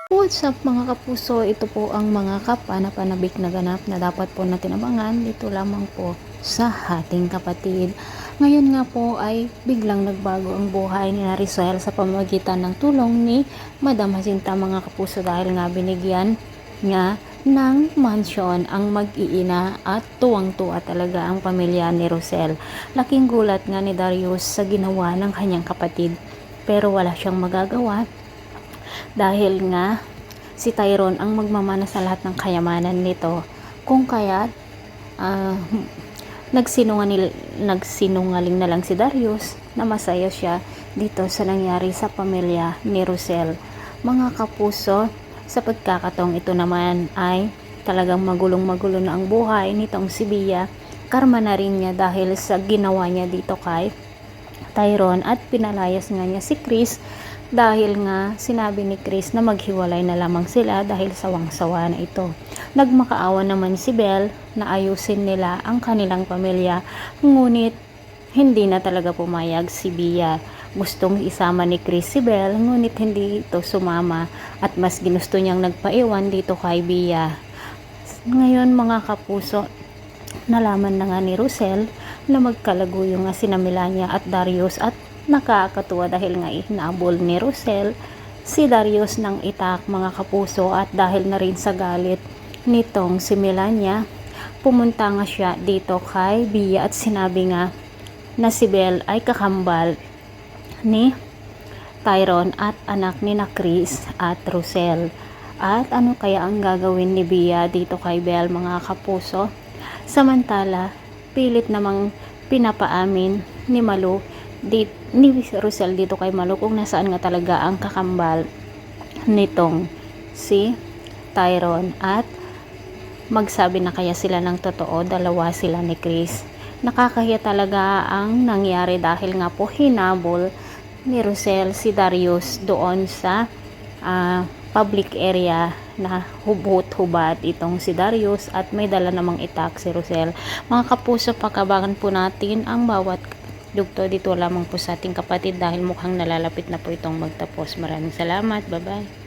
What's up mga kapuso? Ito po ang mga kapanapanabik na ganap na dapat po natin abangan dito lamang po sa ating kapatid. Ngayon nga po ay biglang nagbago ang buhay ni Rizal sa pamamagitan ng tulong ni Madam Jacinta mga kapuso dahil nga binigyan niya ng mansyon ang mag-iina at tuwang-tuwa talaga ang pamilya ni Rosel. Laking gulat nga ni Darius sa ginawa ng kanyang kapatid pero wala siyang magagawa dahil nga si Tyrone ang magmamana sa lahat ng kayamanan nito. Kung kaya nagsinungaling na lang si Darius na masaya siya dito sa nangyari sa pamilya ni Rosel. Mga kapuso, sa pagkakataong ito naman ay talagang magulong-magulo na ang buhay nitong si Bia. Karma na rin niya dahil sa ginawa niya dito kay Tyrone at pinalayas nga niya si Chris dahil nga sinabi ni Chris na maghiwalay na lamang sila dahil sawang-sawa na ito. Nagmakaawa naman si Belle na ayusin nila ang kanilang pamilya, ngunit hindi na talaga pumayag si Bia. Gustong isama ni Chris si Belle, ngunit hindi ito sumama at mas ginusto niyang nagpaiwan dito kay Bia. Ngayon mga kapuso, nalaman na nga ni Rosel na magkalaguyo nga sina Melania at Darius at nakakatuwa dahil nga inaabol ni Rosel si Darius ng itak mga kapuso at dahil na rin sa galit nitong si Melania, pumunta nga siya dito kay Bia at sinabi nga na si Belle ay kakambal ni Tyrone at anak ni na Chris at Rosel. At ano kaya ang gagawin ni Bia dito kay Belle mga kapuso? Samantala, pilit namang pinapaamin ni ni Rosel dito kay Malu kung nasaan nga talaga ang kakambal nitong si Tyrone at magsabi na kaya sila ng totoo, dalawa sila ni Chris. Nakakahiya talaga ang nangyari dahil nga po hinabol ni Rosel si Darius doon sa public area na hubot-hubat itong si Darius at may dala namang itak si Rosel. Mga kapuso, pakabangan po natin ang bawat dugto dito lamang po sa ating kapatid dahil mukhang nalalapit na po itong magtapos. Maraming salamat. Bye-bye.